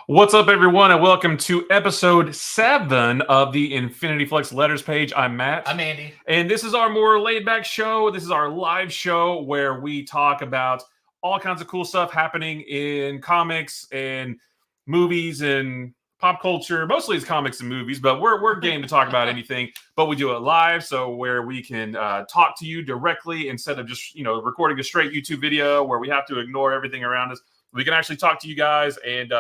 What's up, everyone, and welcome to episode 7 of the Infinity Flux Letters page. I'm Matt. I'm Andy. And this is our more laid-back show. This is our live show where we talk about all kinds of cool stuff happening in comics and movies and pop culture. Mostly it's comics and movies, but we're game to talk about anything. But we do it live, so where we can talk to you directly instead of just recording a straight YouTube video where we have to ignore everything around us. We can actually talk to you guys, and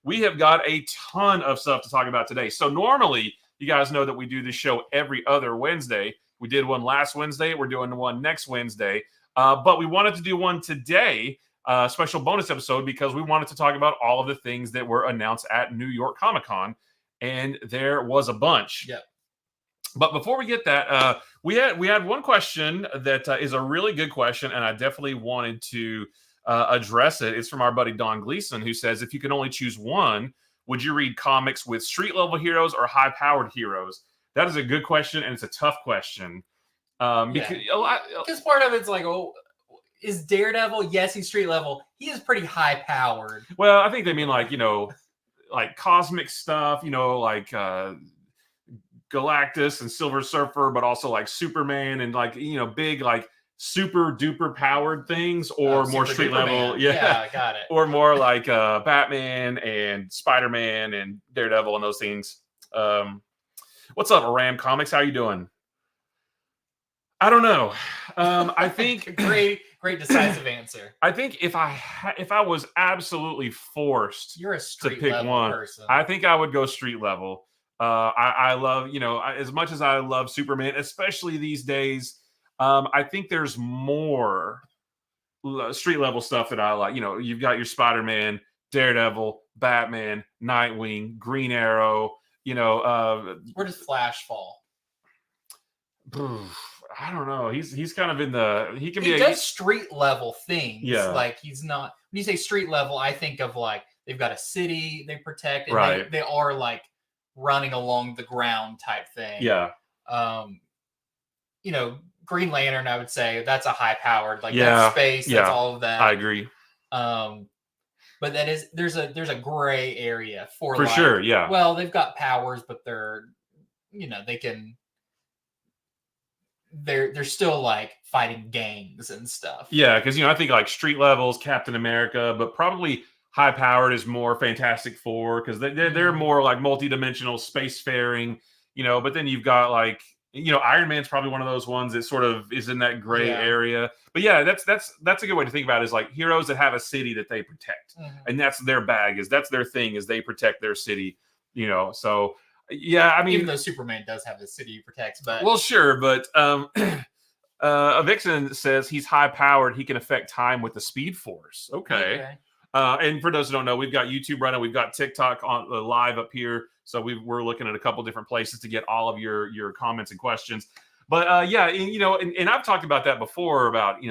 we have got a ton of stuff to talk about today. So normally, you guys know that we do this show every other Wednesday. We did one last Wednesday. We're doing one next Wednesday. But we wanted to do one today, a special bonus episode, because we wanted to talk about all of the things that were announced at New York Comic Con. And there was a bunch. Yeah. But before we get that, we had one question that is a really good question, and I definitely wanted to address it. It's from our buddy Don Gleason, who says, if you could only choose one, would you read comics with street level heroes or high powered heroes? That is a good question, and it's a tough question. Because part of it's like, is Daredevil? Yes, he's street level. He is pretty high powered. Well, I think they mean like cosmic stuff, like Galactus and Silver Surfer, but also like Superman and big super duper powered things, or more street level. Yeah, got it. Or more like Batman and Spider-Man and Daredevil and those things. What's up, Ram Comics? How you doing? I don't know. I think great decisive answer. I think if I was absolutely forced You're a street to pick level one person. I think I would go street level. I love, as much as I love Superman, especially these days, I think there's more street level stuff that I like. You've got your Spider-Man, Daredevil, Batman, Nightwing, Green Arrow. Where does Flash fall? I don't know. He's kind of in he does street level things. Yeah. Like he's not. When you say street level, I think of like they've got a city they protect, and right. they are like running along the ground type thing. Yeah. Green Lantern, I would say that's a high powered, that's space, that's all of that. I agree. But there's a gray area for sure. Yeah. Well, they've got powers, but they're they're still like fighting gangs and stuff. Yeah, because I think like street levels, Captain America, but probably high powered is more Fantastic Four, because they're more like multi-dimensional spacefaring. But then you've got like. Iron Man's probably one of those ones that sort of is in that gray area. But yeah, that's a good way to think about it, is like heroes that have a city that they protect. Mm-hmm. And that's their bag, that's their thing, is they protect their city, So yeah, I mean, even though Superman does have a city he protects, but well, sure, but Vixen says he's high powered, he can affect time with the Speed Force. Okay. And for those who don't know, we've got YouTube running, we've got TikTok on live up here. So we're looking at a couple different places to get all of your comments and questions. But and I've talked about that before about,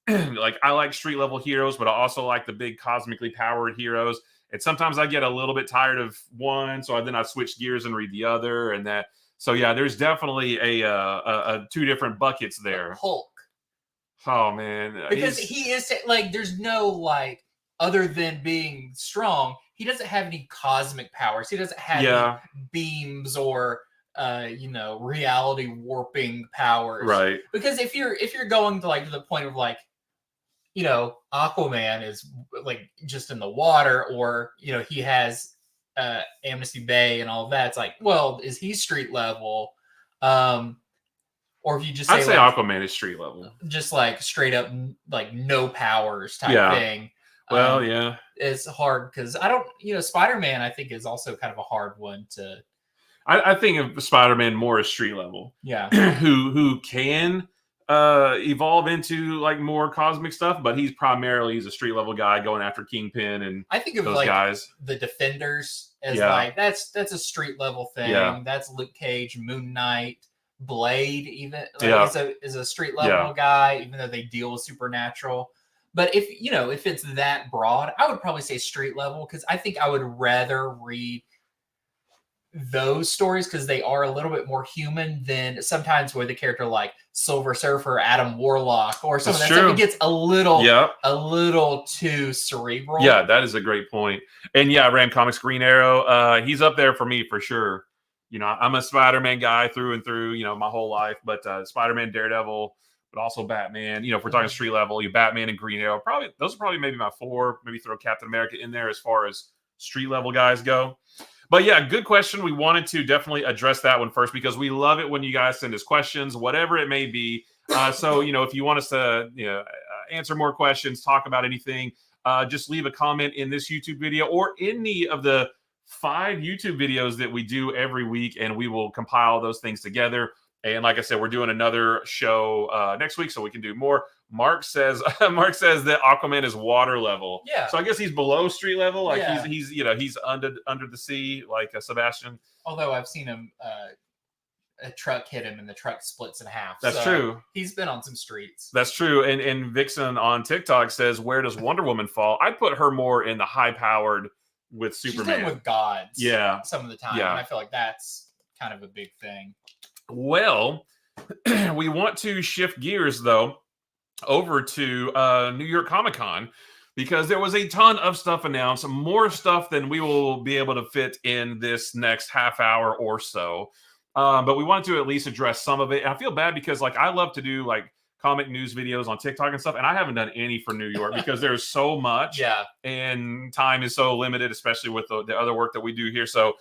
like I like street level heroes, but I also like the big cosmically powered heroes. And sometimes I get a little bit tired of one, so then I switch gears and read the other, and that. So yeah, there's definitely a two different buckets there. Hulk. Oh man, because he is like, there's no other than being strong. He doesn't have any cosmic powers. He doesn't have any beams or reality warping powers. Right. Because if you're going to the point of Aquaman is just in the water, or he has Amnesty Bay and all of that, it's like, well, is he street level? Or if you just say, I'd say Aquaman is street level. Just straight up no powers type thing. Well, yeah, it's hard because I don't, Spider-Man, I think, is also kind of a hard one to. I think of Spider-Man more as street level. Yeah. who can evolve into more cosmic stuff, but he's a street level guy going after Kingpin and I think of those guys. The Defenders as that's a street level thing. Yeah. That's Luke Cage, Moon Knight, Blade, even is a street level guy, even though they deal with supernatural. But if it's that broad, I would probably say street level, because I think I would rather read those stories because they are a little bit more human than sometimes with a character like Silver Surfer, Adam Warlock, or some of that stuff. It gets a little too cerebral. Yeah, that is a great point. And yeah, Ram Comics Green Arrow, he's up there for me for sure. You know, I'm a Spider-Man guy through and through, you know, my whole life, but Spider-Man, Daredevil, but also Batman. You know, if we're talking street level, you Batman and Green Arrow, those are probably maybe my 4. Maybe throw Captain America in there as far as street level guys go. But yeah, good question. We wanted to definitely address that one first because we love it when you guys send us questions, whatever it may be. So, you know, if you want us to, answer more questions, talk about anything, just leave a comment in this YouTube video or any of the 5 YouTube videos that we do every week, and we will compile those things together. And like I said, we're doing another show next week, so we can do more. Mark says that Aquaman is water level. Yeah. So I guess he's below street level. Like he's under the sea, like Sebastian. Although I've seen him, a truck hit him and the truck splits in half. That's true. He's been on some streets. That's true. And Vixen on TikTok says, where does Wonder Woman fall? I'd put her more in the high powered with Superman. She's been with gods. Yeah. Some of the time. Yeah. And I feel like that's kind of a big thing. Well, we want to shift gears though over to New York Comic-Con because there was a ton of stuff announced, more stuff than we will be able to fit in this next half hour or so. But we wanted to at least address some of it. And I feel bad because like I love to do like comic news videos on TikTok and stuff, and I haven't done any for New York because there's so much. Yeah. And time is so limited, especially with the other work that we do here. So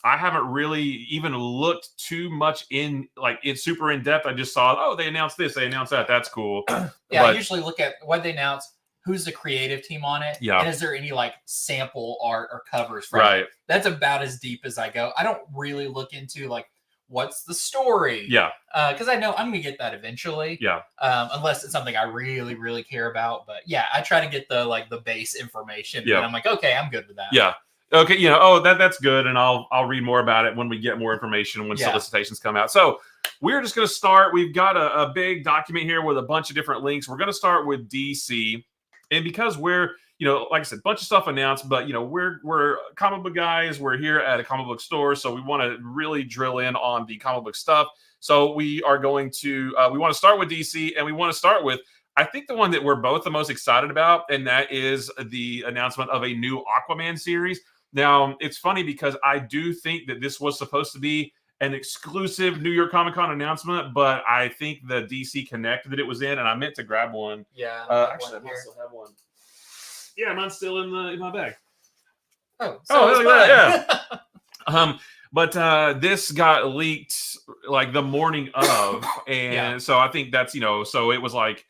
I haven't really even looked too much in super in depth. I just saw, oh, they announced this, they announced that. That's cool. Yeah, I usually look at what they announced, who's the creative team on it, and is there any like sample art or covers from it. That's about as deep as I go. I don't really look into like what's the story. Yeah. Because I know I'm gonna get that eventually. Yeah. Unless it's something I really, really care about. But yeah, I try to get the base information. Yeah. And I'm like, okay, I'm good with that. Yeah. Okay, that's good, and I'll read more about it when we get more information when solicitations come out. So we're just going to start. We've got a big document here with a bunch of different links. We're going to start with DC, and because we're like I said, a bunch of stuff announced, but we're comic book guys. We're here at a comic book store, so we want to really drill in on the comic book stuff. So we are going to we want to start with DC, and we want to start with, I think, the one that we're both the most excited about, and that is the announcement of a new Aquaman series. Now, it's funny because I do think that this was supposed to be an exclusive New York Comic-Con announcement, but I think the DC Connect that it was in, and I meant to grab one. Yeah. Actually, I might still have one. Yeah, mine's still in my bag. Oh, look at that, yeah. But this got leaked like the morning of, and so I think that's so it was like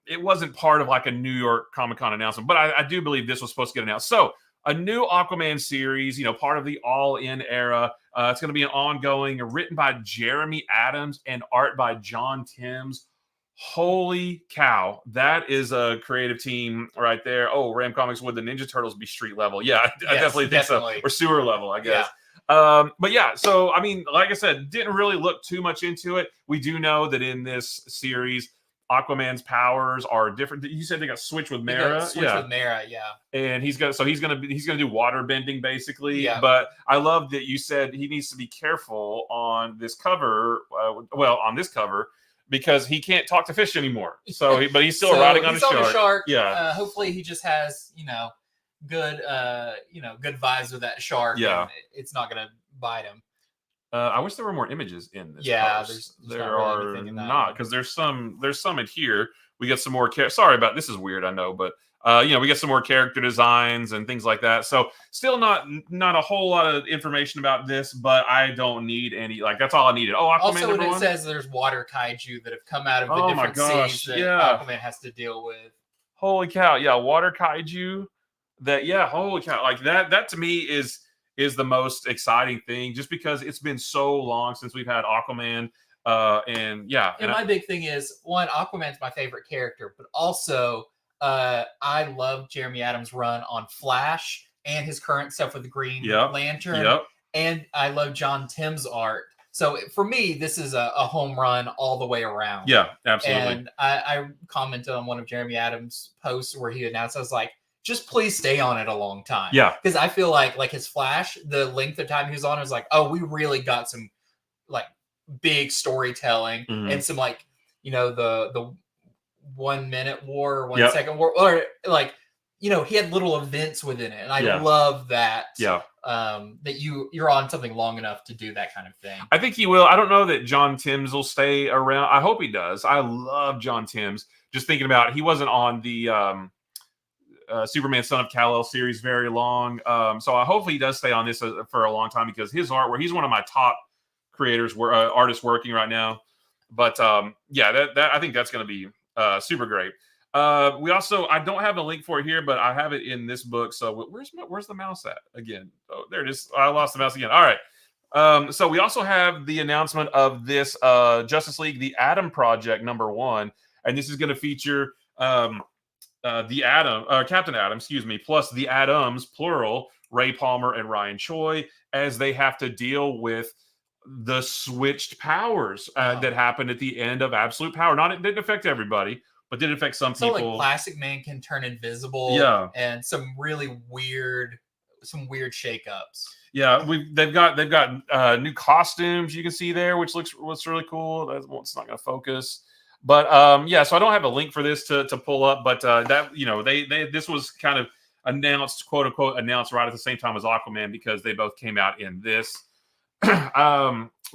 it wasn't part of like a New York Comic-Con announcement, but I do believe this was supposed to get announced. So a new Aquaman series, part of the All-In era. It's going to be an ongoing, written by Jeremy Adams and art by John Timms. Holy cow. That is a creative team right there. Oh, Ram Comics, would the Ninja Turtles be street level? Yeah, I definitely think so. Or sewer level, I guess. Yeah. But yeah, so, I mean, like I said, didn't really look too much into it. We do know that in this series, Aquaman's powers are different. You said they got switched with Mera. With Mera, yeah. And he's gonna do water bending basically. Yeah. But I love that you said he needs to be careful on this cover. On this cover, because he can't talk to fish anymore. So, but he's still riding on a shark. Yeah. Hopefully, he just has good good vibes with that shark. Yeah. And it's not gonna bite him. I wish there were more images in this. Yeah, there are not, because there's some in here. We get some more. Sorry about this. Is weird, I know, but we get some more character designs and things like that. So still not a whole lot of information about this, but I don't need any. Like that's all I needed. Oh, Aquaman. Also, it says there's water kaiju that have come out of the different seas that Aquaman has to deal with. Holy cow! Yeah, water kaiju. Holy cow! Like that to me is the most exciting thing, just because it's been so long since we've had Aquaman. And my big thing is, one, Aquaman's my favorite character, but also I love Jeremy Adams' run on Flash and his current stuff with the Green Lantern. And I love John Timms' art. So for me, this is a home run all the way around. Yeah, absolutely. And I commented on one of Jeremy Adams' posts where he announced, I was like, just please stay on it a long time. Yeah. Because I feel like his Flash, the length of time he was on, was like, oh, we really got some like big storytelling and some like, the 1 minute war or 1 second war, or like, he had little events within it. And I love that. Yeah. That you're on something long enough to do that kind of thing. I think he will. I don't know that John Timms will stay around. I hope he does. I love John Timms. Just thinking about, he wasn't on the Superman Son of Kal-El series very long. So I hopefully he does stay on this for a long time, because his artwork, he's one of my top creators, artists working right now. But yeah, that I think that's going to be super great. We also, I don't have a link for it here, but I have it in this book. So where's the mouse at again? Oh, there it is. I lost the mouse again. All right. So we also have the announcement of this Justice League, the Atom Project #1, and this is going to feature the Captain Atom, plus the Atoms, plural, Ray Palmer and Ryan Choi, as they have to deal with the switched powers that happened at the end of Absolute Power. It didn't affect everybody, but did affect some people. So like Plastic Man can turn invisible, and some really weird shakeups. Yeah, they've got new costumes you can see there, which looks really cool. It's not going to focus, but yeah. So I don't have a link for this to pull up, but that this was kind of announced, quote unquote, announced right at the same time as Aquaman, because they both came out in this.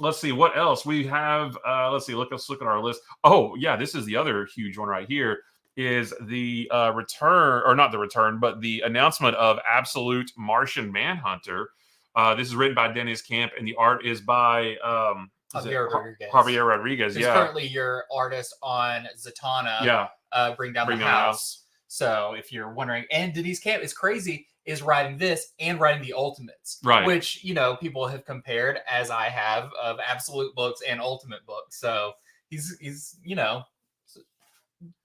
Let's see what else we have. Let's look at our list. Oh yeah, this is the other huge one right here, is the return, or not the return, but the announcement of Absolute Martian Manhunter. This is written by Dennis Camp, and the art is by Javier Rodriguez. Who's currently your artist on Zatanna. Yeah. Bring Down the House. So if you're wondering, and Denise Camp is crazy, is writing this and writing the Ultimates, right? Which people have compared, as I have, of Absolute books and Ultimate books. So he's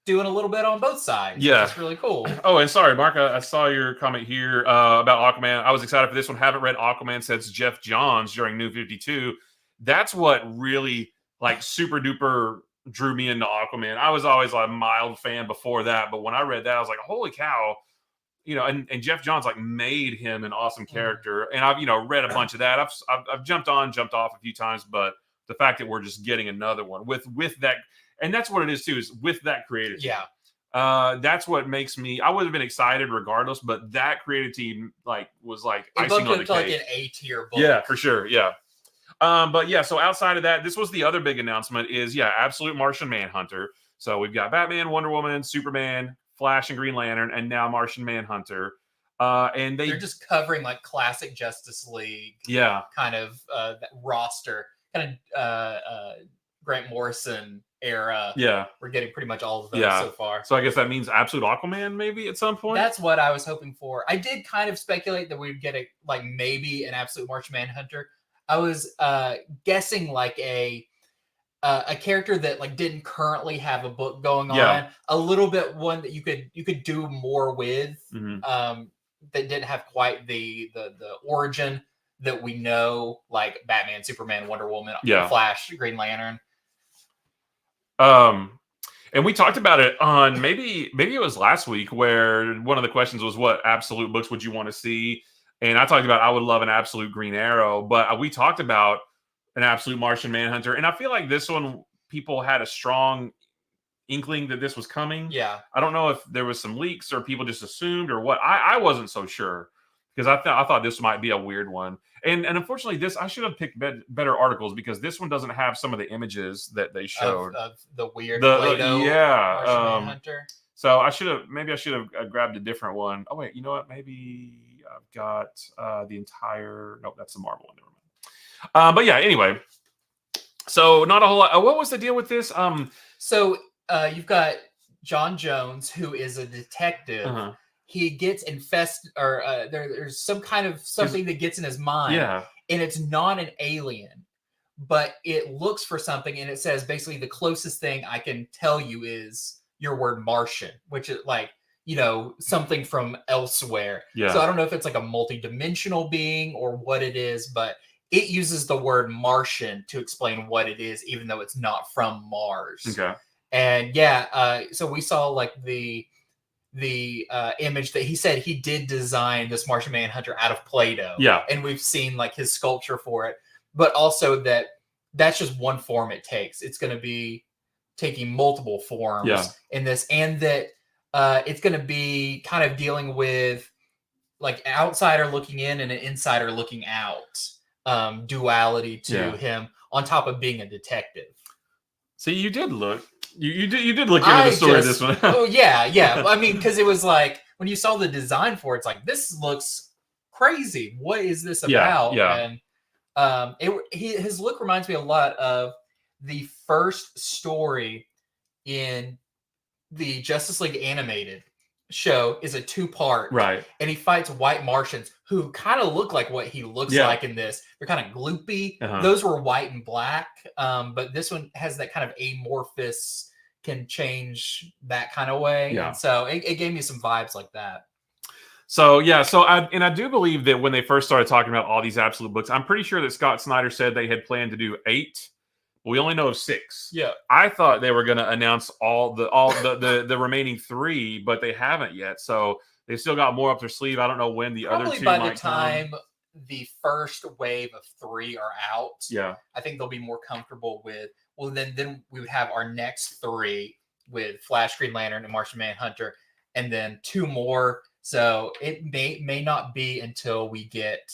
doing a little bit on both sides. Yeah, it's really cool. Oh, and sorry, Mark, I saw your comment here about Aquaman. I was excited for this one. Haven't read Aquaman since Jeff Johns during New 52. That's what really super duper drew me into Aquaman. I was always a mild fan before that, but when I read that, I was like, holy cow. And Jeff Johns made him an awesome character. And I've read a bunch of that. I've jumped on, jumped off a few times, but the fact that we're just getting another one with that, and that's what it is too, is with that creative team. That's what makes me. I would have been excited regardless, but that creative team was icing on the cake. An A-tier book. Yeah, for sure. Yeah. But yeah, so outside of that, this was the other big announcement is Absolute Martian Manhunter. So we've got Batman, Wonder Woman, Superman, Flash, and Green Lantern, and now Martian Manhunter. And they're just covering classic Justice League, kind of that roster, kind of Grant Morrison era. Yeah, we're getting pretty much all of those so far. So I guess that means Absolute Aquaman maybe at some point. That's what I was hoping for. I did kind of speculate that we'd get maybe an Absolute Martian Manhunter. I was guessing a character that didn't currently have a book going on, a little bit one that you could do more with, that didn't have quite the origin that we know, like Batman, Superman, Wonder Woman, Flash, Green Lantern. And we talked about it on maybe it was last week, where one of the questions was, what Absolute books would you want to see? And I talked about, I would love an Absolute Green Arrow, but we talked about an Absolute Martian Manhunter. And I feel like this one, people had a strong inkling that this was coming. Yeah. I don't know if there was some leaks or people just assumed or what. I wasn't so sure, because I thought this might be a weird one. And unfortunately, I should have picked better articles, because this one doesn't have some of the images that they showed. Of the weird Play-Doh Martian Manhunter. So I should have grabbed a different one. Oh, wait, you know what? Maybe I've got the entire... Nope, that's the Marvel one. Never mind. But yeah, anyway. So not a whole lot. What was the deal with this? So you've got John Jones, who is a detective. Uh-huh. He gets infested, or there's some kind of something that gets in his mind. Yeah. And it's not an alien, but it looks for something, and it says basically the closest thing I can tell you is your word Martian, which is something from elsewhere. Yeah. So I don't know if it's a multi-dimensional being or what it is, but it uses the word Martian to explain what it is, even though it's not from Mars. Okay. And so we saw the image that he said he did design this Martian Manhunter out of Play-Doh. Yeah. And we've seen like his sculpture for it, but also that's just one form it takes. It's going to be taking multiple forms in this, and that it's going to be kind of dealing with like outsider looking in and an insider looking out duality to him, on top of being a detective. See, you did look. You did look into the story of this one. Oh yeah. I mean, because it was like when you saw the design for it, it's like, this looks crazy. What is this about? Yeah. And his look reminds me a lot of the first story in the Justice League animated show. Is a 2-part, right? And he fights white Martians who kind of look like what he looks like in this. They're kind of gloopy. Those were white and black, but this one has that kind of amorphous, can change that kind of way. And so it gave me some vibes like that. So I do believe that when they first started talking about all these absolute books, I'm pretty sure that Scott Snyder said they had planned to do 8. We only know of 6. Yeah, I thought they were going to announce all the remaining 3, but they haven't yet. So they still got more up their sleeve. I don't know when the other 2 by might the time the first wave of 3 are out. Yeah, I think they'll be more comfortable with. Well, then we would have our next 3 with Flash, Green Lantern, and Martian Manhunter, and then 2 more. So it may not be until we get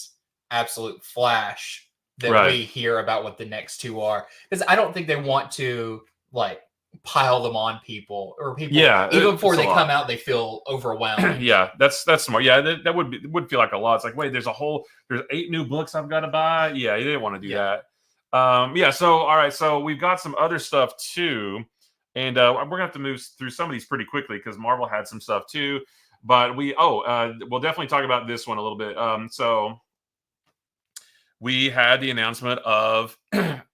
Absolute Flash that we hear about what the next 2 are, because I don't think they want to like pile them on people, or people even before they come out they feel overwhelmed. That's smart. That would feel like a lot. It's like, wait, there's 8 new books I've got to buy. You didn't want to do that. So all right, so we've got some other stuff too, and we're gonna have to move through some of these pretty quickly because Marvel had some stuff too, but we'll definitely talk about this one a little bit. So we had the announcement of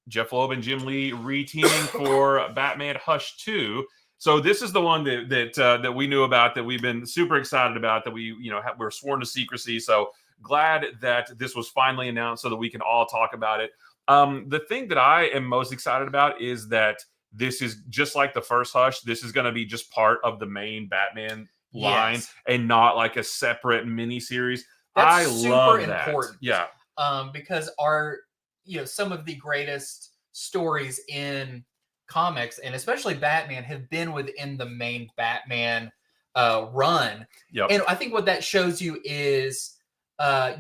Jeff Loeb and Jim Lee reteaming for Batman Hush 2. So this is the one that we knew about, that we've been super excited about, that we're sworn to secrecy. So glad that this was finally announced so that we can all talk about it. The thing that I am most excited about is that this is just like the first Hush. This is going to be just part of the main Batman line and not like a separate mini series. I love that. Important. Yeah. Because some of the greatest stories in comics, and especially Batman, have been within the main Batman run. Yep. And I think what that shows you is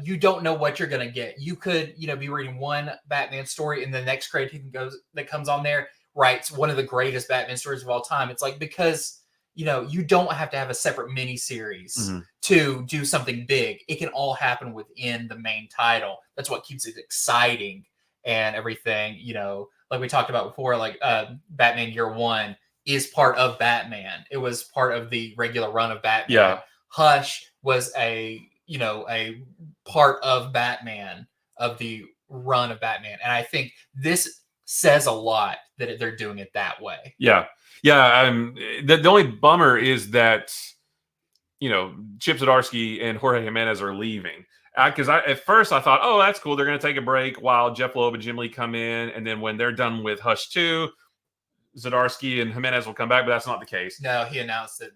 you don't know what you're going to get. You could, be reading one Batman story, and the next creative team that comes on there writes one of the greatest Batman stories of all time. It's like, because you don't have to have a separate mini series to do something big. It can all happen within the main title. That's what keeps it exciting and everything. Like we talked about before, like Batman Year One is part of Batman. It was part of the regular run of Batman. Yeah. Hush was a part of Batman, of the run of Batman. And I think this says a lot that they're doing it that way. Yeah. The only bummer is that Chip Zdarsky and Jorge Jimenez are leaving, because at first I thought, oh, that's cool, they're going to take a break while Jeff Loeb and Jim Lee come in, and then when they're done with Hush 2, Zdarsky and Jimenez will come back, but that's not the case. No, he announced it.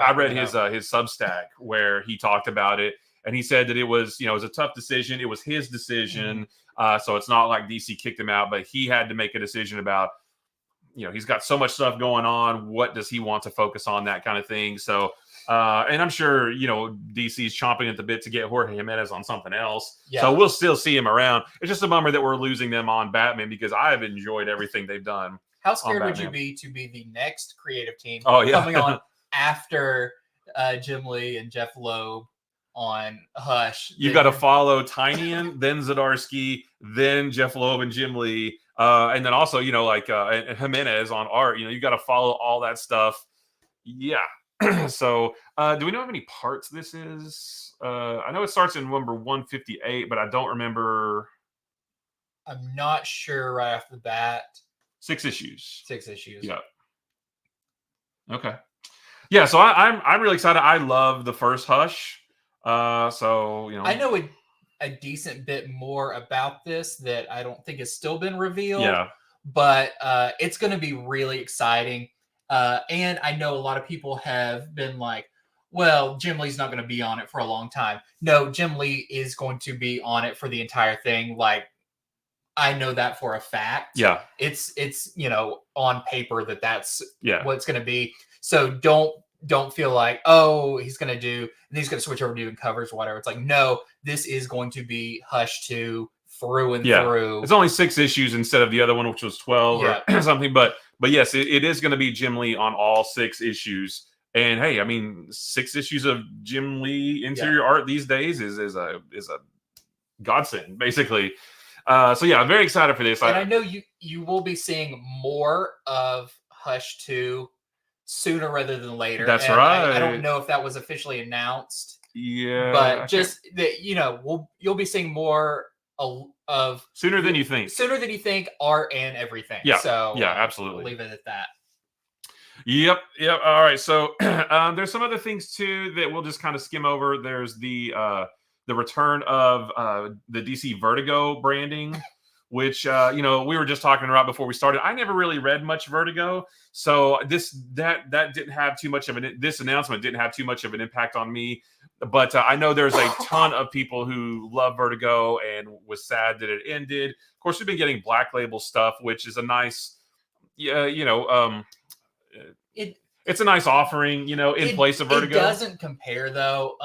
I read his Substack where he talked about it, and he said that it was a tough decision. It was his decision, so it's not like DC kicked him out, but he had to make a decision about he's got so much stuff going on. What does he want to focus on? That kind of thing. So, and I'm sure, DC's chomping at the bit to get Jorge Jimenez on something else. Yeah. So we'll still see him around. It's just a bummer that we're losing them on Batman, because I've enjoyed everything they've done. How scared would you be to be the next creative team coming on after Jim Lee and Jeff Loeb on Hush? You've got to follow Tynion, then Zdarsky, then Jeff Loeb and Jim Lee. And then also, and Jimenez on art, you got to follow all that stuff. Yeah. So, do we know how many parts this is? I know it starts in number 158, but I don't remember. I'm not sure right off the bat. 6 issues. 6 issues. Yeah. Okay. Yeah. So I'm really excited. I love the first Hush. So, I know a decent bit more about this that I don't think has still been revealed. Yeah. But it's going to be really exciting. And I know a lot of people have been like, well, Jim Lee's not going to be on it for a long time. No, Jim Lee is going to be on it for the entire thing. Like, I know that for a fact. Yeah. It's on paper that's Yeah. what it's going to be. So don't feel like, oh, he's going to switch over to doing covers or whatever. It's like, no, this is going to be Hush 2 through and through. It's only 6 issues instead of the other one, which was 12 or something. But yes, it is going to be Jim Lee on all 6 issues. And hey, I mean, 6 issues of Jim Lee interior art these days is a godsend, basically. So yeah, I'm very excited for this. And I know you will be seeing more of Hush 2 sooner rather than later. That's right. I don't know if that was officially announced. Yeah, but just that you'll be seeing more of sooner than you think art and everything. Yeah. So yeah, absolutely. We'll leave it at that. Yep. All right. So there's some other things too that we'll just kind of skim over. There's the return of the DC Vertigo branding, which we were just talking about before we started. I never really read much Vertigo, so that didn't have too much of this announcement didn't have too much of an impact on me. But I know there's a ton of people who love Vertigo and was sad that it ended. Of course, we've been getting Black Label stuff, which is a nice, it's a nice offering, in place of Vertigo. It doesn't compare though.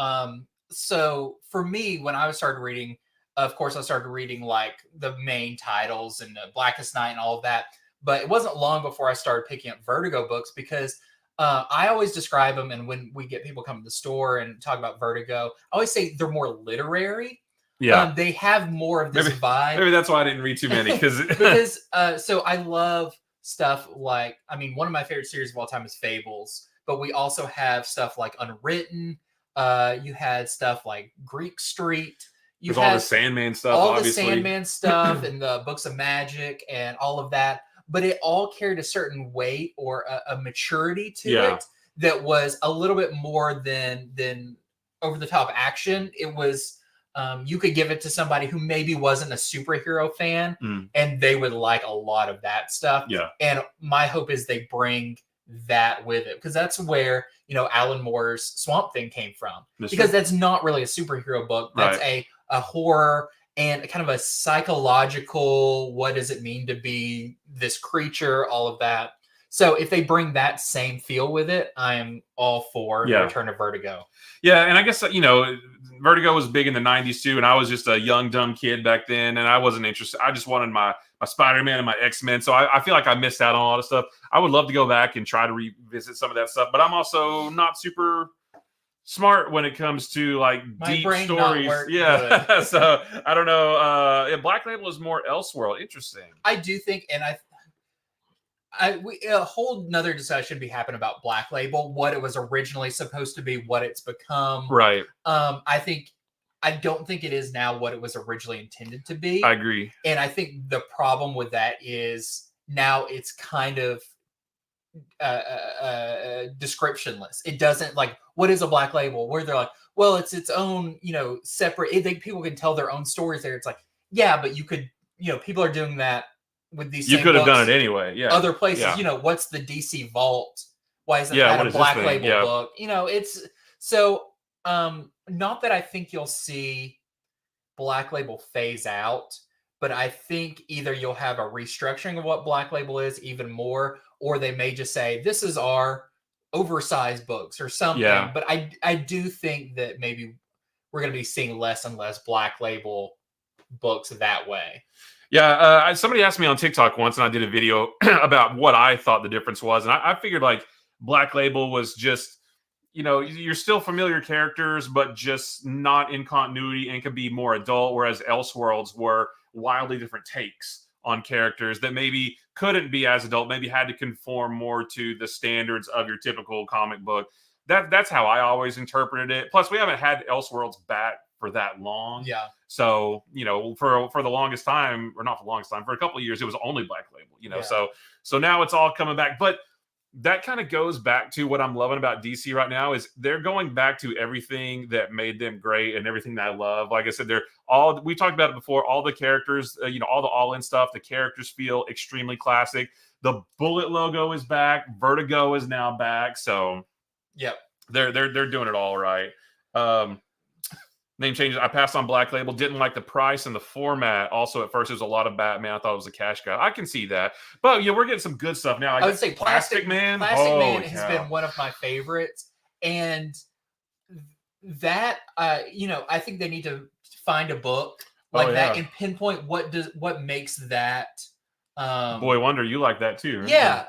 So for me, when I started reading, of course, I started reading like the main titles and Blackest Night and all of that. But it wasn't long before I started picking up Vertigo books because I always describe them. And when we get people come to the store and talk about Vertigo, I always say they're more literary. Yeah, they have more of this vibe. Maybe that's why I didn't read too many because so I love stuff like, I mean, one of my favorite series of all time is Fables, but we also have stuff like Unwritten. You had stuff like Greek Street. There's all the Sandman stuff, obviously. The Sandman stuff and the books of magic and all of that. But it all carried a certain weight or a maturity to it that was a little bit more than over-the-top action. It was, you could give it to somebody who maybe wasn't a superhero fan, and they would like a lot of that stuff. Yeah. And my hope is they bring that with it, because that's where Alan Moore's Swamp Thing came from. That's not really a superhero book. That's a horror and kind of a psychological, what does it mean to be this creature, all of that. So if they bring that same feel with it, I am all for the return of Vertigo. Yeah, and I guess Vertigo was big in the 90s too, and I was just a young, dumb kid back then, and I wasn't interested. I just wanted my Spider-Man and my X-Men, so I feel like I missed out on a lot of stuff. I would love to go back and try to revisit some of that stuff, but I'm also not super smart when it comes to like my deep brain stories. So I don't know. Black Label is more Elseworld. Interesting. I do think, and a whole nother discussion be happen about Black Label, what it was originally supposed to be, what it's become. Right. I don't think it is now what it was originally intended to be. I agree. And I think the problem with that is now it's kind of descriptionless. It doesn't, like, what is a Black Label? Where they're like, well, it's its own, separate. People can tell their own stories there. It's like, yeah, but you could, people are doing that with these. You could have done it anyway. Yeah. Other places, what's the DC Vault? Why isn't that a Black Label book? It's so. Not that I think you'll see Black Label phase out, but I think either you'll have a restructuring of what Black Label is even more, or they may just say, this is our oversized books or something. Yeah. But I do think that maybe we're going to be seeing less and less Black Label books that way. Yeah. Somebody asked me on TikTok once, and I did a video about what I thought the difference was. And I figured like Black Label was just, you're still familiar characters, but just not in continuity and could be more adult, whereas Elseworlds were wildly different takes on characters that maybe couldn't be as adult, maybe had to conform more to the standards of your typical comic book. That's how I always interpreted it. Plus, we haven't had Elseworlds back for that long. Yeah. So, for the longest time, or not for the longest time, for a couple of years, it was only Black Label, So now it's all coming back. But that kind of goes back to what I'm loving about DC right now is they're going back to everything that made them great and everything that I love. Like I said, we talked about it before, all the characters, all the All-In stuff, the characters feel extremely classic. The Bullet logo is back. Vertigo is now back. So yep, they're doing it all right. Name changes. I passed on Black Label. Didn't like the price and the format. Also, at first, it was a lot of Batman. I thought it was a cash grab. I can see that. But we're getting some good stuff now. I would say Plastic Man. Plastic Man has been one of my favorites, and that I think they need to find a book like that and pinpoint what makes that. Boy Wonder, you like that too, right? Yeah.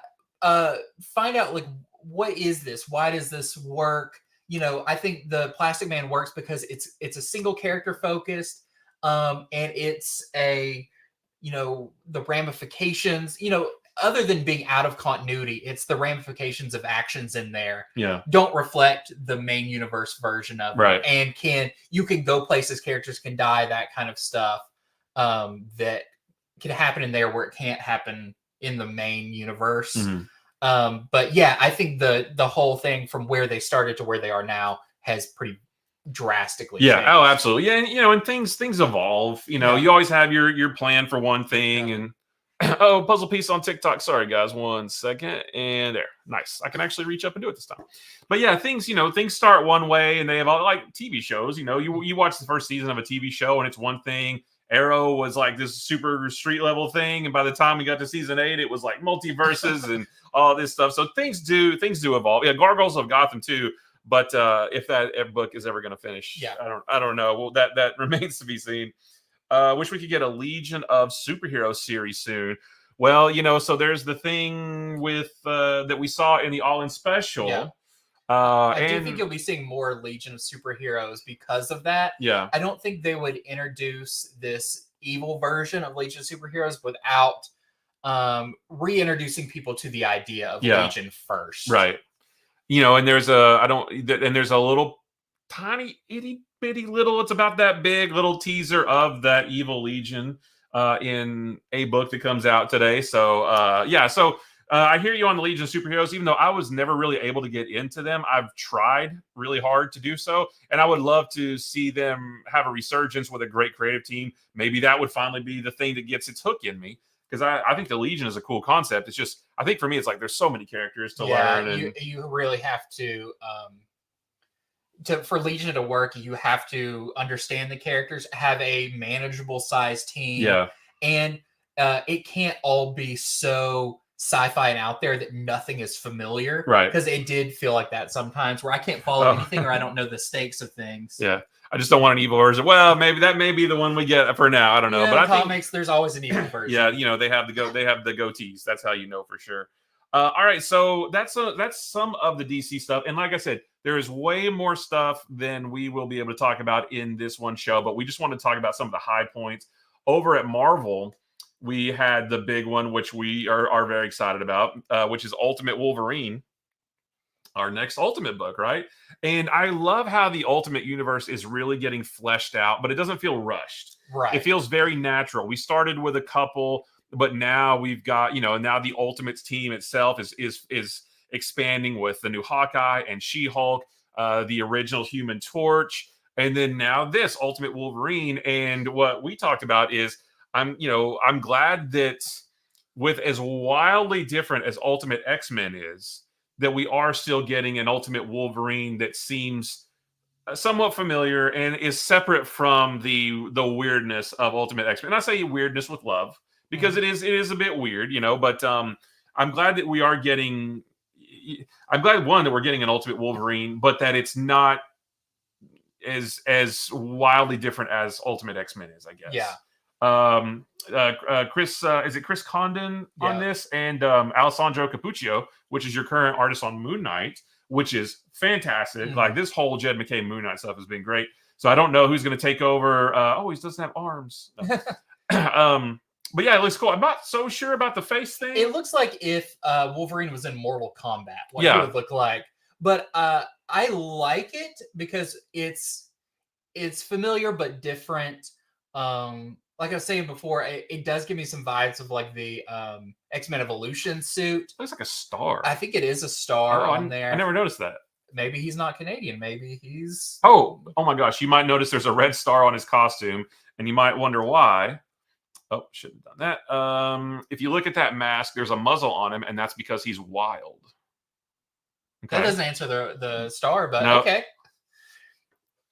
Find out like what is this? Why does this work? I think the Plastic Man works because it's a single character focused, and it's the ramifications, other than being out of continuity, it's the ramifications of actions in there. Yeah. Don't reflect the main universe version of it. And you can go places, characters can die, that kind of stuff, that can happen in there where it can't happen in the main universe. Mm-hmm. But yeah, I think the whole thing from where they started to where they are now has pretty drastically changed. Oh, absolutely. Yeah, and things evolve. You always have your plan for one thing, and puzzle piece on TikTok. Sorry guys, 1 second, and there, nice. I can actually reach up and do it this time. But yeah, things start one way, and they have like TV shows. You watch the first season of a TV show, and it's one thing. Arrow was like this super street level thing, and by the time we got to season 8, it was like multiverses and all this stuff. So things do evolve. Yeah, Gargoyles of Gotham too. But if that book is ever going to finish, I don't know. Well, that remains to be seen. Wish we could get a Legion of Superheroes series soon. Well, so there's the thing with that we saw in the All In special. Yeah. I do think you'll be seeing more Legion of Superheroes because of that. Yeah. I don't think they would introduce this evil version of Legion of Superheroes without reintroducing people to the idea of Legion first. Right. And there's a little tiny itty bitty little, it's about that big little teaser of that evil Legion in a book that comes out today. So I hear you on the Legion of Superheroes. Even though I was never really able to get into them, I've tried really hard to do so, and I would love to see them have a resurgence with a great creative team. Maybe that would finally be the thing that gets its hook in me, because I think the Legion is a cool concept. It's just, I think for me, it's like there's so many characters to learn. And you really have to for Legion to work, you have to understand the characters, have a manageable size team. Yeah. And it can't all be so sci-fi and out there that nothing is familiar. Right. Because it did feel like that sometimes where I can't follow anything or I don't know the stakes of things. Yeah. I just don't want an evil version. Well, maybe that may be the one we get for now. I don't know. But in comics, there's always an evil version. Yeah, they have the goatees. That's how you know for sure. All right, so that's some of the DC stuff. And like I said, there is way more stuff than we will be able to talk about in this one show, but we just want to talk about some of the high points. Over at Marvel, we had the big one, which we are very excited about, which is Ultimate Wolverine, our next Ultimate book, right? And I love how the Ultimate universe is really getting fleshed out, but it doesn't feel rushed. Right. It feels very natural. We started with a couple, but now we've got, now the Ultimates team itself is expanding with the new Hawkeye and She-Hulk, the original Human Torch, and then now this Ultimate Wolverine. And what we talked about is I'm glad that with as wildly different as Ultimate X-Men is, that we are still getting an Ultimate Wolverine that seems somewhat familiar and is separate from the weirdness of Ultimate X-Men. And I say weirdness with love, because it is a bit weird, but I'm glad that we are getting. I'm glad, one, that we're getting an Ultimate Wolverine, but that it's not as wildly different as Ultimate X-Men is, I guess. Yeah. Chris, is it Chris Condon on this, and Alessandro Capuccio, which is your current artist on Moon Knight, which is fantastic. Mm-hmm. Like, this whole Jed McKay Moon Knight stuff has been great. So I don't know who's going to take over. He doesn't have arms. No. But yeah, it looks cool. I'm not so sure about the face thing. It looks like if Wolverine was in Mortal Kombat, what it would look like. But I like it because it's familiar but different. Like I was saying before, it does give me some vibes of like the X-Men Evolution suit. Looks like a star. I think it is a star on there. I never noticed that. Maybe he's not Canadian. Maybe he's... Oh my gosh. You might notice there's a red star on his costume, and you might wonder why. Oh, shouldn't have done that. If you look at that mask, there's a muzzle on him, and that's because he's wild. Okay. That doesn't answer the star, but no. okay.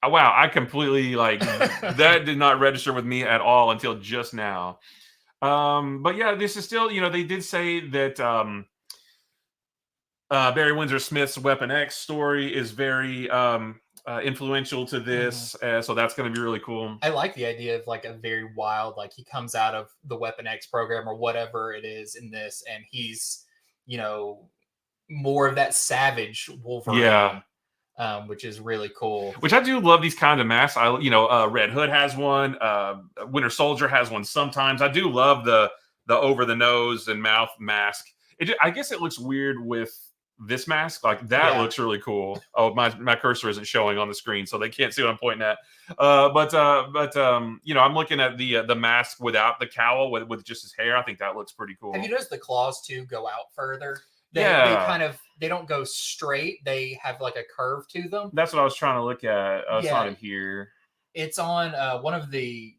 Wow, I completely that did not register with me at all until just now. But yeah, this is still, they did say that Barry Windsor Smith's Weapon X story is very influential to this, so that's going to be really cool. I like the idea of a very wild, he comes out of the Weapon X program or whatever it is in this, and he's more of that savage Wolverine. Yeah. Which is really cool. Which I do love these kind of masks. Red Hood has one. Winter Soldier has one sometimes. I do love the over the nose and mouth mask. I guess it looks weird with this mask. That looks really cool. Oh, my cursor isn't showing on the screen, so they can't see what I'm pointing at. But I'm looking at the mask without the cowl with just his hair. I think that looks pretty cool. Have you noticed the claws too go out further? They don't go straight. They have a curve to them. That's what I was trying to look at. It's not in here. It's on one of the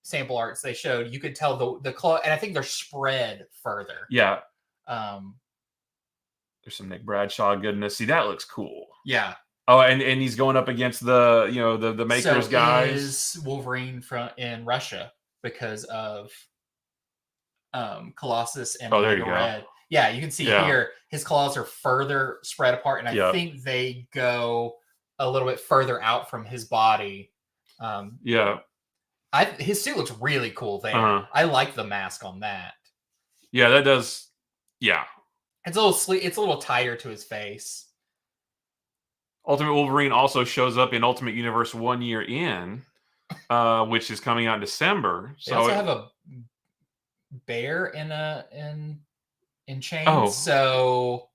sample arts they showed. You could tell the claw, and I think they're spread further. Yeah. There's some Nick Bradshaw goodness. See, that looks cool. Yeah. Oh, and he's going up against the Makers guys. Is Wolverine in Russia because of Colossus and there you go. Red. Yeah, you can see here his claws are further spread apart, and I think they go a little bit further out from his body. His suit looks really cool there. I like the mask on that. Yeah, that does. Yeah, it's a little it's a little tighter to his face. Ultimate Wolverine also shows up in Ultimate Universe 1 year in, which is coming out in December. They also have a bear in chains. So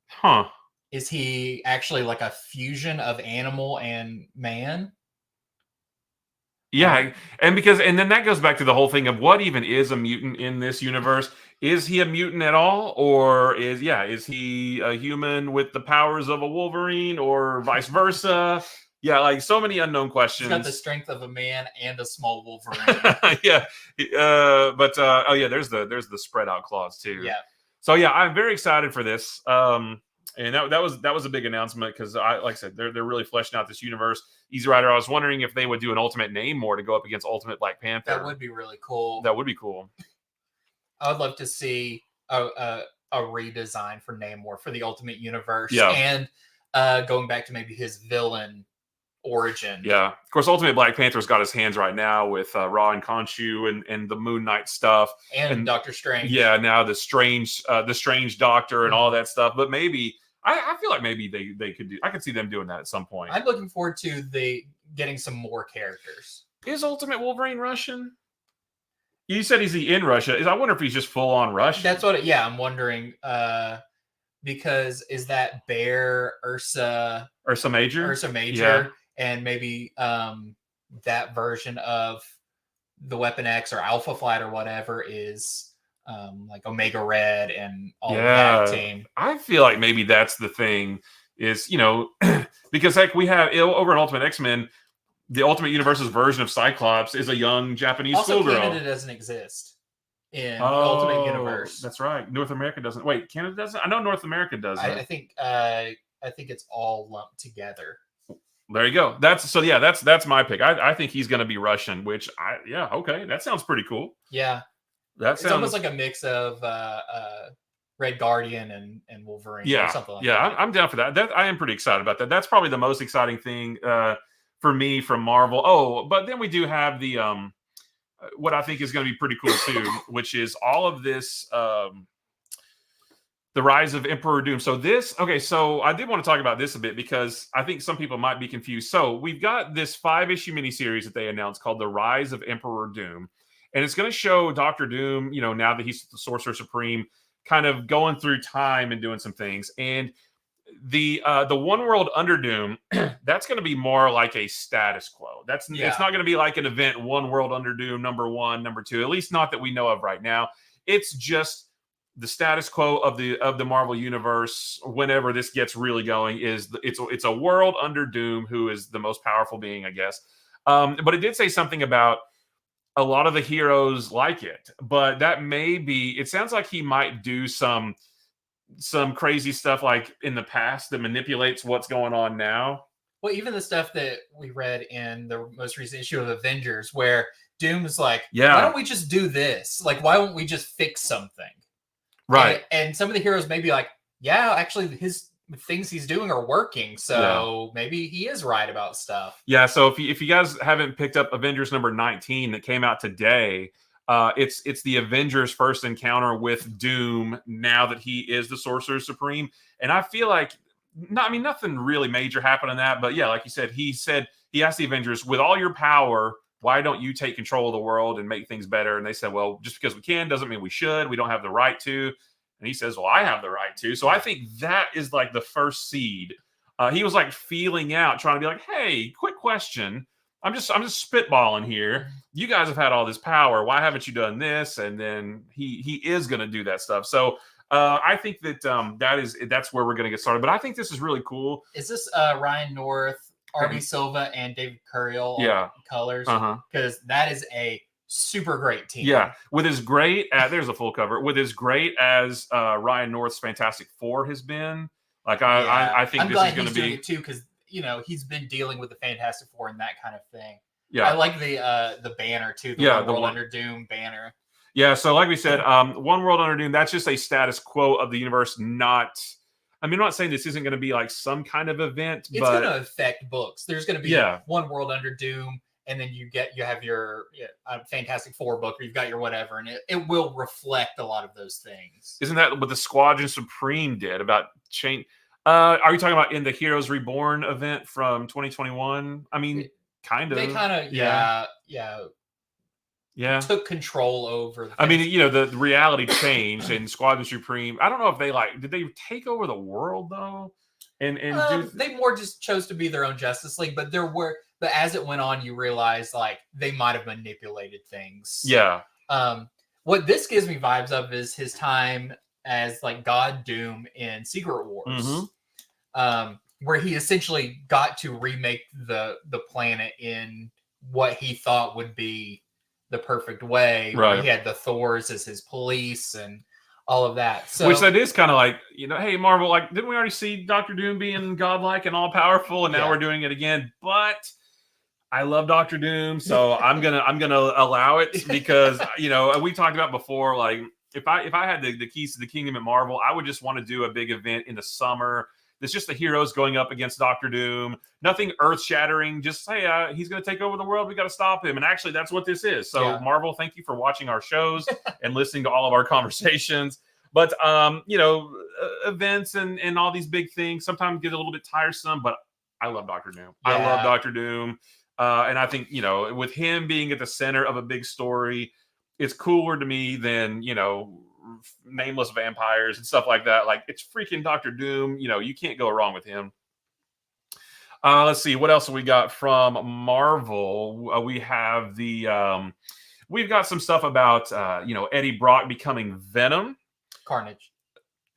is he actually a fusion of animal and man? Yeah, and then that goes back to the whole thing of what even is a mutant in this universe. Is he a mutant at all, or is he a human with the powers of a Wolverine, or vice versa? Yeah, so many unknown questions. He's got the strength of a man and a small Wolverine. Yeah, there's the spread out claws too. Yeah. So yeah, I'm very excited for this. And that was a big announcement because like I said, they're really fleshing out this universe. Easy Rider, I was wondering if they would do an Ultimate Namor to go up against Ultimate Black Panther. That would be really cool. That would be cool. I would love to see a redesign for Namor for the Ultimate Universe. Yeah. And going back to maybe his villain origin. Yeah. Of course, Ultimate Black Panther's got his hands right now with Ra and Khonshu and the Moon Knight stuff. And Doctor Strange. Yeah, now the Strange Doctor and all that stuff. But maybe I feel like maybe they could do. I could see them doing that at some point. I'm looking forward to getting some more characters. Is Ultimate Wolverine Russian? You said he's in Russia. I wonder if he's just full on Russian. That's what. I'm wondering. Because is that Bear Ursa Major? Yeah. And maybe that version of the Weapon X or Alpha Flight or whatever is Omega Red and all of that team. I feel like maybe that's the thing is, because we have over in Ultimate X-Men, the Ultimate Universe's version of Cyclops is a young Japanese schoolgirl. Canada doesn't exist in the Ultimate Universe. That's right. North America doesn't. Wait, Canada doesn't? I know North America doesn't. I think it's all lumped together. There you go. That's my pick. I think he's going to be Russian, which okay. That sounds pretty cool. Yeah. It's almost like a mix of Red Guardian and Wolverine. Yeah. Or something like that. that. I'm down for that. I am pretty excited about that. That's probably the most exciting thing for me from Marvel. Oh, but then we do have the what I think is going to be pretty cool too, which is all of this the Rise of Emperor Doom. So I did want to talk about this a bit because I think some people might be confused. So we've got this 5-issue miniseries that they announced called The Rise of Emperor Doom. And it's going to show Dr. Doom, now that he's the Sorcerer Supreme, kind of going through time and doing some things. And the One World Under Doom, that's going to be more like a status quo. It's not going to be like an event, One World Under Doom, number 1, number 2, at least not that we know of right now. It's just the status quo of the Marvel universe. Whenever this gets really going, it's a world under Doom, who is the most powerful being, I guess. But it did say something about a lot of the heroes like it, but that may be. It sounds like he might do some crazy stuff like in the past that manipulates what's going on now. Well, even the stuff that we read in the most recent issue of Avengers, where Doom's like, Yeah. why don't we just do this? Like, why don't we just fix something? Right. And some of the heroes may be like, yeah, actually, his things he's doing are working, so maybe he is right about stuff. Yeah, so if you guys haven't picked up Avengers number 19 that came out today, it's the Avengers' first encounter with Doom now that he is the Sorcerer Supreme. And I feel like nothing really major happened in that, but yeah, like you said he asked the Avengers, with all your power, why don't you take control of the world and make things better? And they said, well, just because we can doesn't mean we should. We don't have the right to. And he says, well, I have the right to. So I think that is like the first seed. He was like feeling out, trying to be like, hey, quick question. I'm just spitballing here. You guys have had all this power. Why haven't you done this? And then he is going to do that stuff. So I think that that's where we're going to get started. But I think this is really cool. Is this Ryan North, Arby Silva, and David Curiel colors? Because that is a super great team. Yeah, with as great as there's a full cover. With as great as Ryan North's Fantastic Four has been, like I think this is going to be it too, because he's been dealing with the Fantastic Four and that kind of thing. Yeah, I like the banner too. The One World Under Doom banner. Yeah, so like we said, One World Under Doom. That's just a status quo of the universe. I'm not saying this isn't going to be like some kind of event, it's but going to affect books. There's going to be One World Under Doom. And then you have your Fantastic Four book, or you've got your whatever, and it will reflect a lot of those things. Isn't that what the Squadron Supreme did about change? Are you talking about in the Heroes Reborn event from 2021? I mean, kind of. They kind of, took control over. I mean, the reality changed, and Squadron Supreme. I don't know if did they take over the world though? And they more just chose to be their own Justice League, but as it went on, you realize like they might have manipulated things. Yeah. What this gives me vibes of is his time as like God Doom in Secret Wars, where he essentially got to remake the planet in what he thought would be the perfect way. Right. He had the Thors as his police and all of that. So, which that is kind of like, hey, Marvel, like, didn't we already see Dr. Doom being godlike and all powerful, and now we're doing it again? But I love Dr. Doom, so I'm gonna allow it because we talked about before, like if I had the keys to the kingdom at Marvel, I would just want to do a big event in the summer. It's just the heroes going up against Dr. Doom. Nothing earth-shattering. Just hey, he's going to take over the world. We got to stop him. And actually, that's what this is. So, Marvel, thank you for watching our shows and listening to all of our conversations. But events and all these big things sometimes get a little bit tiresome. But I love Dr. Doom. Yeah. I love Dr. Doom, and I think with him being at the center of a big story, it's cooler to me than nameless vampires and stuff like that. Like, it's freaking Dr. Doom. You can't go wrong with him. Let's see what else we got from Marvel. We have we've got some stuff about Eddie Brock becoming Venom. Carnage.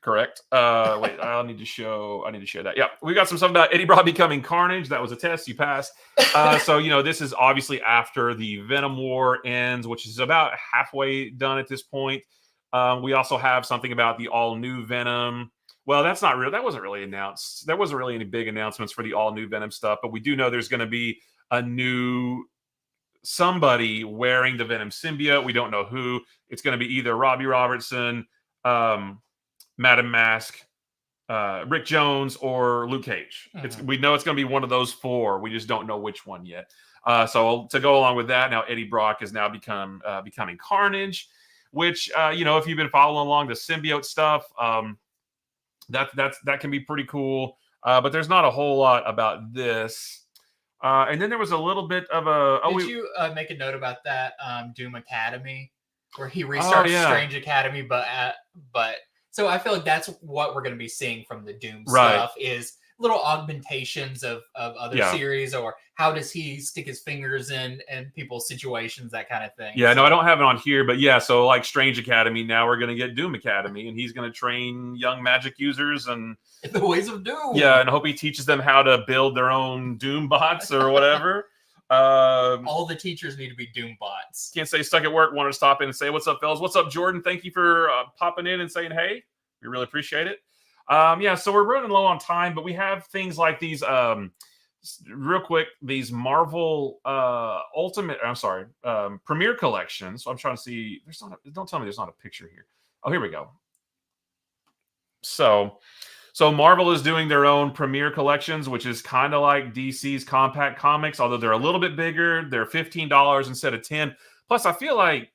Correct. Wait, I need to show that. Yeah, we got some stuff about Eddie Brock becoming Carnage. That was a test. You passed. So this is obviously after the Venom War ends, which is about halfway done at this point. We also have something about the all-new Venom. Well, that's not real. That wasn't really announced. There wasn't really any big announcements for the all-new Venom stuff, but we do know there's going to be a new somebody wearing the Venom symbiote. We don't know who. It's going to be either Robbie Robertson, Madam Mask, Rick Jones, or Luke Cage. We know it's going to be one of those four. We just don't know which one yet. So to go along with that, now Eddie Brock has now becoming Carnage. Which if you've been following along the symbiote stuff, that can be pretty cool. But there's not a whole lot about this. And then there was a little bit of a. Did you make a note about that Doom Academy, where he restarts Strange Academy, but so I feel like that's what we're going to be seeing from the Doom stuff is little augmentations of other series, or how does he stick his fingers in people's situations, that kind of thing. Yeah, no, I don't have it on here, but so like Strange Academy, now we're going to get Doom Academy, and he's going to train young magic users and in the ways of Doom. Yeah, and I hope he teaches them how to build their own Doom bots or whatever. All the teachers need to be Doom bots. Can't say stuck at work. Wanted to stop in and say, what's up, fellas? What's up, Jordan? Thank you for popping in and saying hey. We really appreciate it. Yeah, so we're running low on time, but we have things like these, real quick, these Marvel Premiere collections. So I'm trying to see. Don't tell me there's not a picture here. Oh, here we go. So Marvel is doing their own Premiere collections, which is kind of like DC's Compact Comics, although they're a little bit bigger. They're $15 instead of $10. Plus, I feel like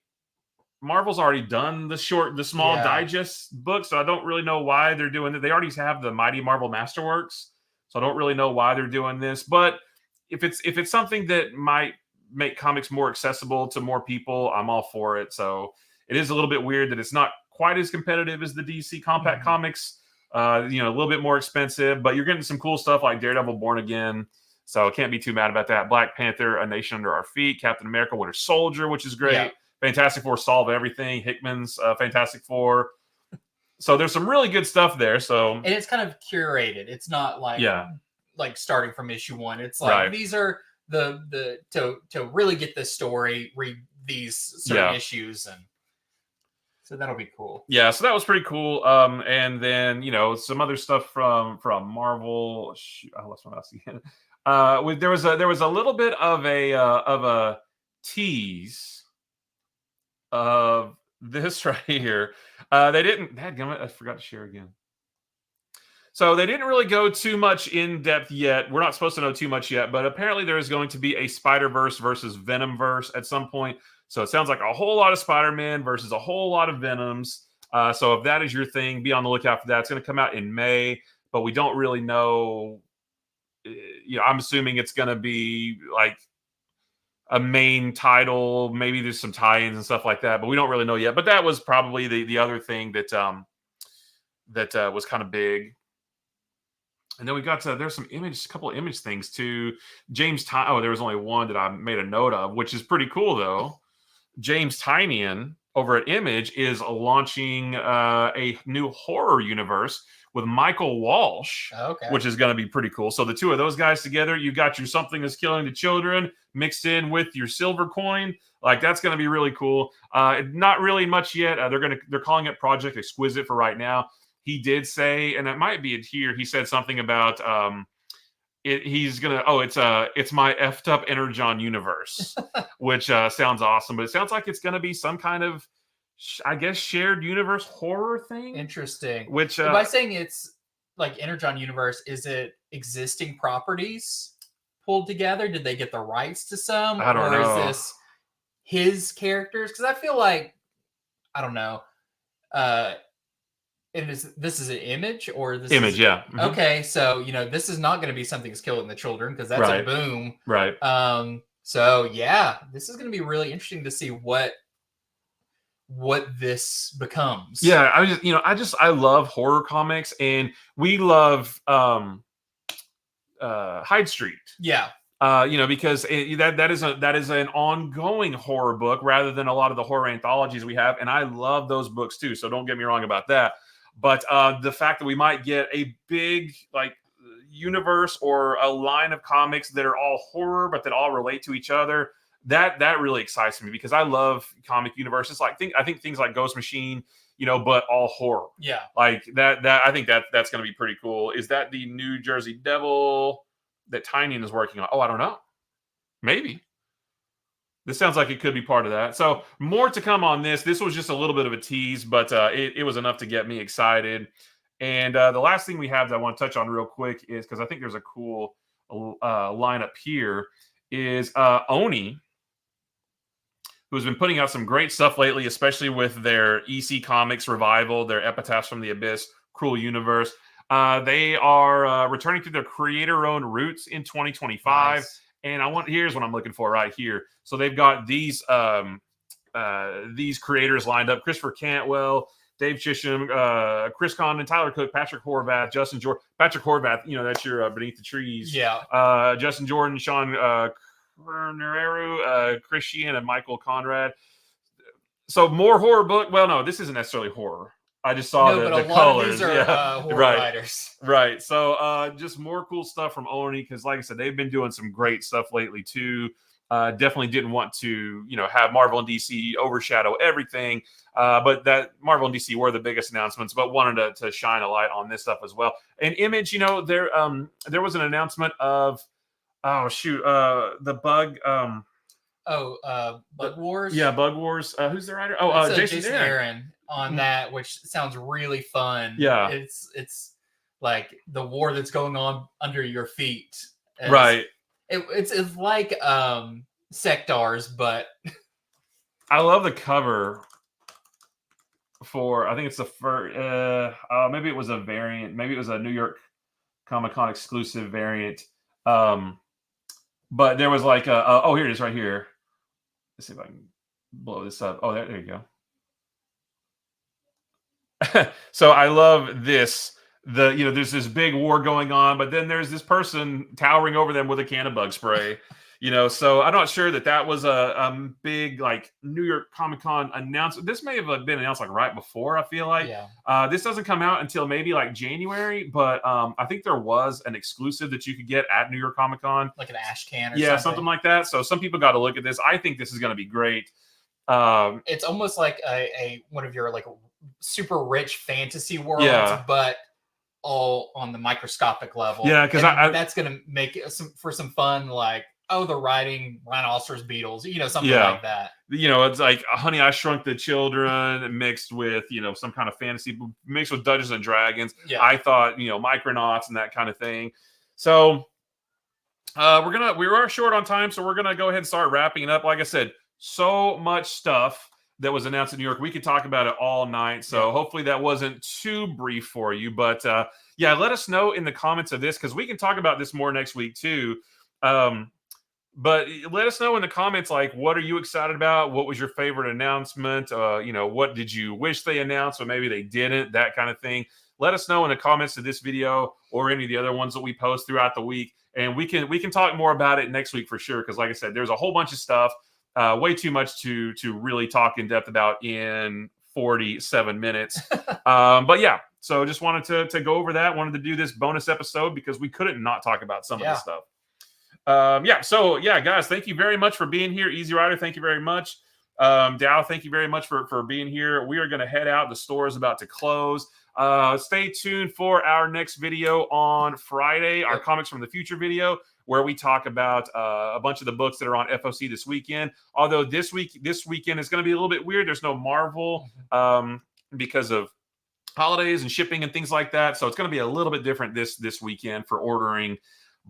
Marvel's already done the small digest book, so I don't really know why they're doing it. They already have the Mighty Marvel Masterworks, so I don't really know why they're doing this. But if it's something that might make comics more accessible to more people, I'm all for it. So it is a little bit weird that it's not quite as competitive as the DC Compact Comics. A little bit more expensive, but you're getting some cool stuff like Daredevil Born Again. So can't be too mad about that. Black Panther, A Nation Under Our Feet, Captain America, Winter Soldier, which is great. Yeah. Fantastic Four, Solve Everything, Hickman's Fantastic Four. So there's some really good stuff there. So and it's kind of curated. It's not like like starting from issue 1. It's like these are the to really get this story, read these certain issues, and so that'll be cool. Yeah, so that was pretty cool. And then some other stuff from Marvel. Shoot, I lost my mouse again. There was a little bit of a tease of this right here. They didn't. I forgot to share again. So they didn't really go too much in depth yet. We're not supposed to know too much yet, but apparently there is going to be a Spiderverse versus Venomverse at some point. So it sounds like a whole lot of Spider-Man versus a whole lot of Venoms. So if that is your thing, be on the lookout for that. It's going to come out in May, but we don't really know. I'm assuming it's going to be like a main title. Maybe there's some tie-ins and stuff like that, but we don't really know yet. But that was probably the other thing that was kind of big. And then we got to, there's a couple of image things too. There was only one that I made a note of, which is pretty cool though. James Tynion over at Image is launching a new horror universe with Michael Walsh, which is going to be pretty cool. So the two of those guys together, you got your Something Is Killing the Children mixed in with your Silver Coin. Like that's going to be really cool. Not really much yet. They're calling it Project Exquisite for right now. He did say, and it might be here. He said something about it's my effed up Energon universe, which sounds awesome. But it sounds like it's going to be some kind of, I guess, shared universe horror thing. Interesting. Which by saying it's like Energon universe, is it existing properties pulled together? Did they get the rights to some? I don't know. Or is this his characters? Because I feel like, I don't know. This is an Image or this Image, yeah. Mm-hmm. Okay, so this is not going to be Something Is Killing the Children because that's a boom. Right. So yeah, this is going to be really interesting to see what this becomes. Yeah, I love horror comics, and we love Hyde Street. Yeah. Because that is an ongoing horror book rather than a lot of the horror anthologies we have, and I love those books too. So don't get me wrong about that. But the fact that we might get a big universe or a line of comics that are all horror but that all relate to each other, that really excites me because I love comic universes. I think things like Ghost Machine, but all horror. Yeah, like that. I think that's going to be pretty cool. Is that the New Jersey Devil that Tynion is working on? Oh, I don't know. Maybe. This sounds like it could be part of that. So more to come on this. This was just a little bit of a tease, but it was enough to get me excited. And the last thing we have that I want to touch on real quick is, because I think there's a cool lineup here, is Oni, who's been putting out some great stuff lately, especially with their EC Comics revival, their Epitaphs from the Abyss, Cruel Universe. They are returning to their creator-owned roots in 2025. Nice. And here's what I'm looking for right here. So they've got these creators lined up: Christopher Cantwell, Dave Chisholm, Chris Condon, Tyler Cook, Patrick Horvath, Justin Jordan. Patrick Horvath, that's your Beneath the Trees. Yeah. Justin Jordan, Sean Cornereru, Chris Sheehan, and Michael Conrad. So more horror book. Well, no, this isn't necessarily horror. I just saw but the a lot colors. of these are horror right. writers. Right. So just more cool stuff from Oni, because like I said, they've been doing some great stuff lately too. Definitely didn't want to, have Marvel and DC overshadow everything. But that Marvel and DC were the biggest announcements, but wanted to shine a light on this stuff as well. And Image, there was an announcement of, the Bug. Bug Wars. Yeah, Bug Wars. Who's the writer? Jason Aaron on that, which sounds really fun. Yeah, it's like the war that's going on under your feet. Right. It's like Sectars, but I love the cover for. I think it's the first. Maybe it was a variant. Maybe it was a New York Comic-Con exclusive variant. But there was like here it is right here. Let's see if I can blow this up. Oh, there you go. So I love this. There's this big war going on, but then there's this person towering over them with a can of bug spray. So I'm not sure that was a big like New York Comic-Con announcement. This may have been announced like right before, I feel like. Yeah. This doesn't come out until maybe like January, but I think there was an exclusive that you could get at New York Comic-Con. Like an ash can or something like that. So some people got to look at this. I think this is going to be great. It's almost like a one of your like super rich fantasy worlds, but all on the microscopic level. Yeah, because that's going to make it for some fun, like, they're riding rhinoceros beetles, something like that. It's like Honey, I Shrunk the Children mixed with, some kind of fantasy mixed with Dungeons and Dragons. Yeah. I thought, Micronauts and that kind of thing. So we are short on time, so we're going to go ahead and start wrapping it up. Like I said, so much stuff that was announced in New York. We could talk about it all night. So hopefully that wasn't too brief for you. But let us know in the comments of this, because we can talk about this more next week too. But let us know in the comments, like, what are you excited about? What was your favorite announcement? What did you wish they announced, but maybe they didn't, that kind of thing. Let us know in the comments of this video or any of the other ones that we post throughout the week. And we can talk more about it next week for sure. Because like I said, there's a whole bunch of stuff, way too much to really talk in depth about in 47 minutes. So just wanted to go over that. Wanted to do this bonus episode because we couldn't not talk about some of this stuff. Guys, thank you very much for being here. Easy Rider, thank you very much. Dow, thank you very much for being here. We are going to head out. The store is about to close. Stay tuned for our next video on Friday, our Comics from the Future video, where we talk about a bunch of the books that are on FOC this weekend. Although this weekend is going to be a little bit weird. There's no Marvel because of holidays and shipping and things like that. So it's going to be a little bit different this weekend for ordering,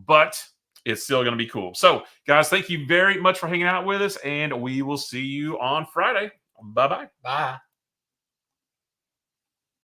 but it's still going to be cool. So, guys, thank you very much for hanging out with us, and we will see you on Friday. Bye-bye. Bye.